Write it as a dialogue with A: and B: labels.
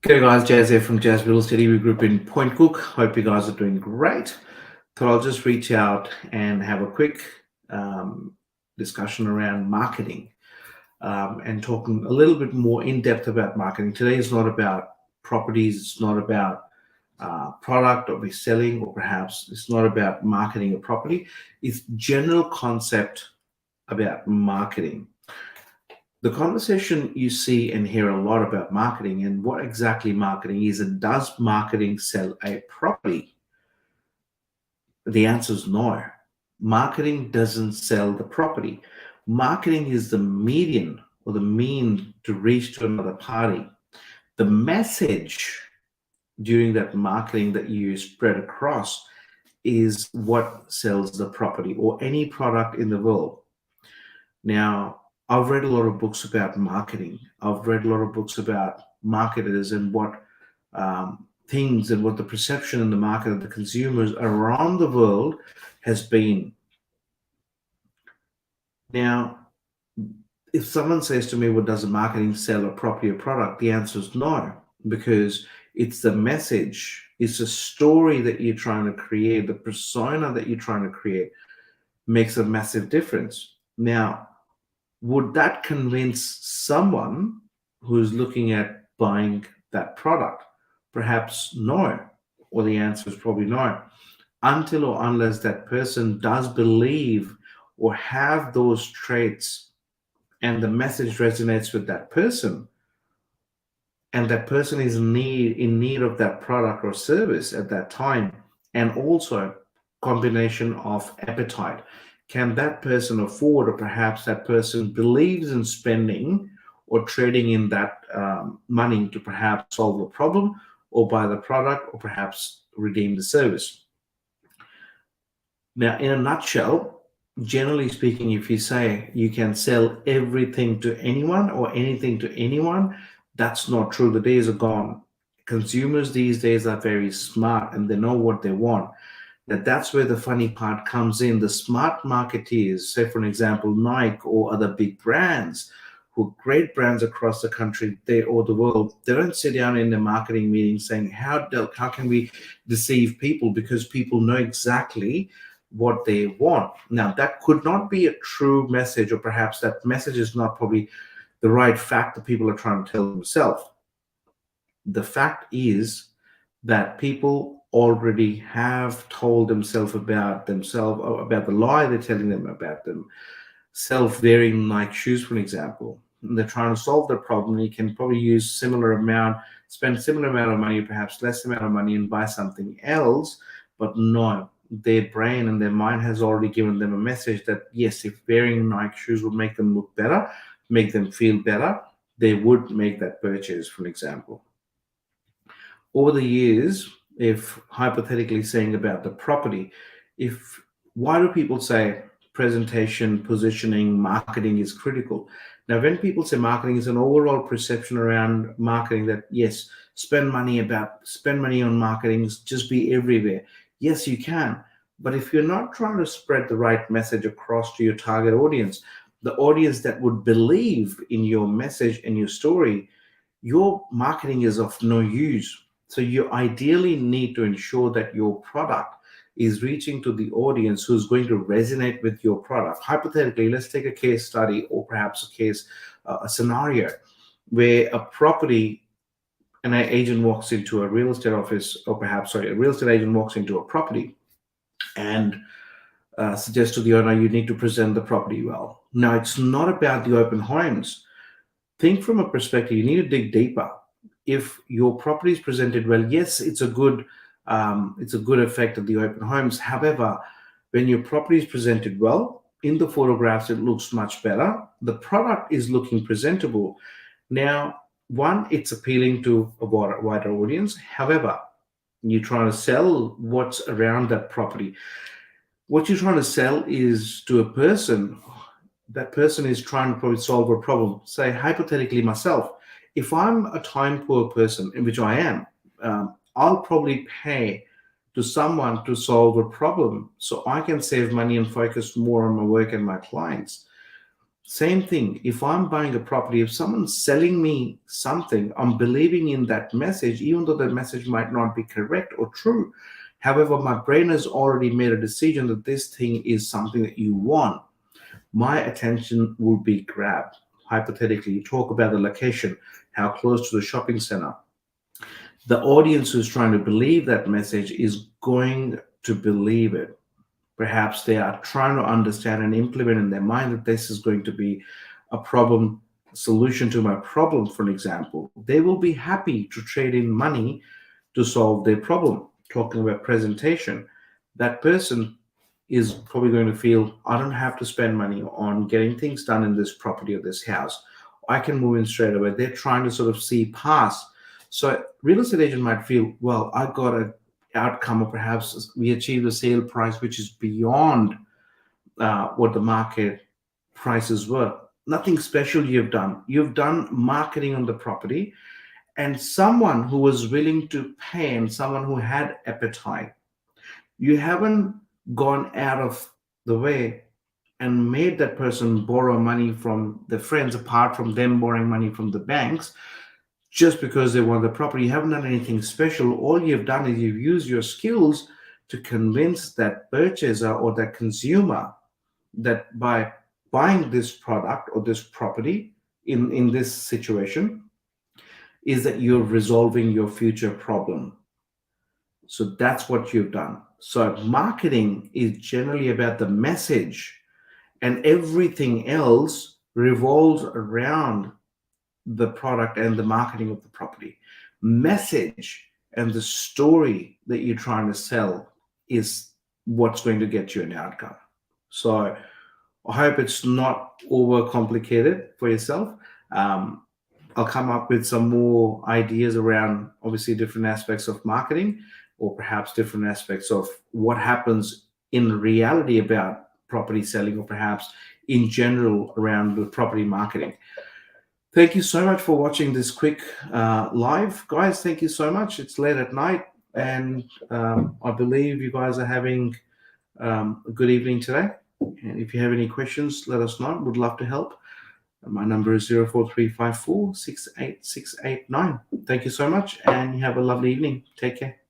A: G'day guys, Jazz here from Jazz Real Estate EV Group in Point Cook. Hope you guys are doing great. Thought I'll just reach out and have a quick discussion around marketing and talking a little bit more in depth about marketing. Today is not about properties, it's not about product or reselling, or perhaps it's not about marketing a property. It's general concept about marketing. The conversation you see and hear a lot about marketing and what exactly marketing is, and does marketing sell a property? The answer is no. Marketing doesn't sell the property. Marketing is the median or the mean to reach to another party. The message during that marketing that you spread across is what sells the property or any product in the world. Now, I've read a lot of books about marketing. I've read a lot of books about marketers and what things and what the perception in the market of the consumers around the world has been. Now, if someone says to me, well, does marketing sell a property or product? The answer is no, because it's the message, it's a story that you're trying to create, the persona that you're trying to create makes a massive difference. Now, would that convince someone who's looking at buying that product? Perhaps no, or the answer is probably no, until or unless that person does believe or have those traits and the message resonates with that person, and that person is in need of that product or service at that time, and also combination of appetite. Can that person afford, or perhaps that person believes in spending or trading in that money to perhaps solve a problem or buy the product or perhaps redeem the service? Now, in a nutshell, generally speaking, if you say you can sell everything to anyone or anything to anyone, that's not true. The days are gone. Consumers these days are very smart and they know what they want. That's where the funny part comes in. The smart marketeers, say for an example, Nike or other big brands, who great brands across the country or the world, they don't sit down in the marketing meeting saying, how can we deceive people, because people know exactly what they want. Now, that could not be a true message, or perhaps that message is not probably the right fact that people are trying to tell themselves. The fact is that people already have told themselves about the lie they're telling them about them. Self-wearing Nike shoes, for example, and they're trying to solve the problem. You can probably spend similar amount of money, perhaps less amount of money, and buy something else. But no, their brain and their mind has already given them a message that yes, if wearing Nike shoes would make them look better, make them feel better, they would make that purchase, for example. Over the years, if hypothetically saying about the property, why do people say presentation, positioning, marketing is critical? Now, when people say marketing, is an overall perception around marketing that yes, spend money on marketing, just be everywhere. Yes, you can. But if you're not trying to spread the right message across to your target audience, the audience that would believe in your message and your story, your marketing is of no use. So you ideally need to ensure that your product is reaching to the audience who's going to resonate with your product. Hypothetically, let's take a case study, or perhaps a scenario where a property, an agent walks into a real estate office, or perhaps, sorry, a real estate agent walks into a property and suggests to the owner, you need to present the property well. Now, it's not about the open homes. Think from a perspective, you need to dig deeper. If your property is presented well, yes, it's a good effect of the open homes. However, when your property is presented well, in the photographs, it looks much better. The product is looking presentable. Now, one, it's appealing to a wider audience. However, you're trying to sell what's around that property. What you're trying to sell is to a person. That person is trying to probably solve a problem. Say, hypothetically, myself, if I'm a time poor person, in which I am, I'll probably pay to someone to solve a problem so I can save money and focus more on my work and my clients. Same thing. If I'm buying a property, if someone's selling me something, I'm believing in that message, even though that message might not be correct or true. However, my brain has already made a decision that this thing is something that you want. My attention will be grabbed. Hypothetically, you talk about the location, how close to the shopping center. The audience who's trying to believe that message is going to believe it. Perhaps they are trying to understand and implement in their mind that this is going to be a problem solution to my problem, for an example. They will be happy to trade in money to solve their problem. Talking about presentation, that person is probably going to feel, I don't have to spend money on getting things done in this property or this house. I can move in straight away. They're trying to sort of see past. So real estate agent might feel, well, I got an outcome, or perhaps we achieved a sale price which is beyond what the market prices were. Nothing special you've done. You've done marketing on the property, and someone who was willing to pay and someone who had appetite. You haven't gone out of the way and made that person borrow money from their friends, apart from them borrowing money from the banks, just because they want the property. You haven't done anything special. All you've done is you've used your skills to convince that purchaser or that consumer that by buying this product or this property in this situation, is that you're resolving your future problem. So that's what you've done. So marketing is generally about the message, and everything else revolves around the product and the marketing of the property. Message and the story that you're trying to sell is what's going to get you an outcome. So I hope it's not overcomplicated for yourself. I'll come up with some more ideas around obviously different aspects of marketing, or perhaps different aspects of what happens in reality about property selling, or perhaps in general around the property marketing. Thank you so much for watching this quick live. Guys, thank you so much. It's late at night, and I believe you guys are having a good evening today. And if you have any questions, let us know. Would love to help. My number is 04354 68689. Thank you so much, and you have a lovely evening. Take care.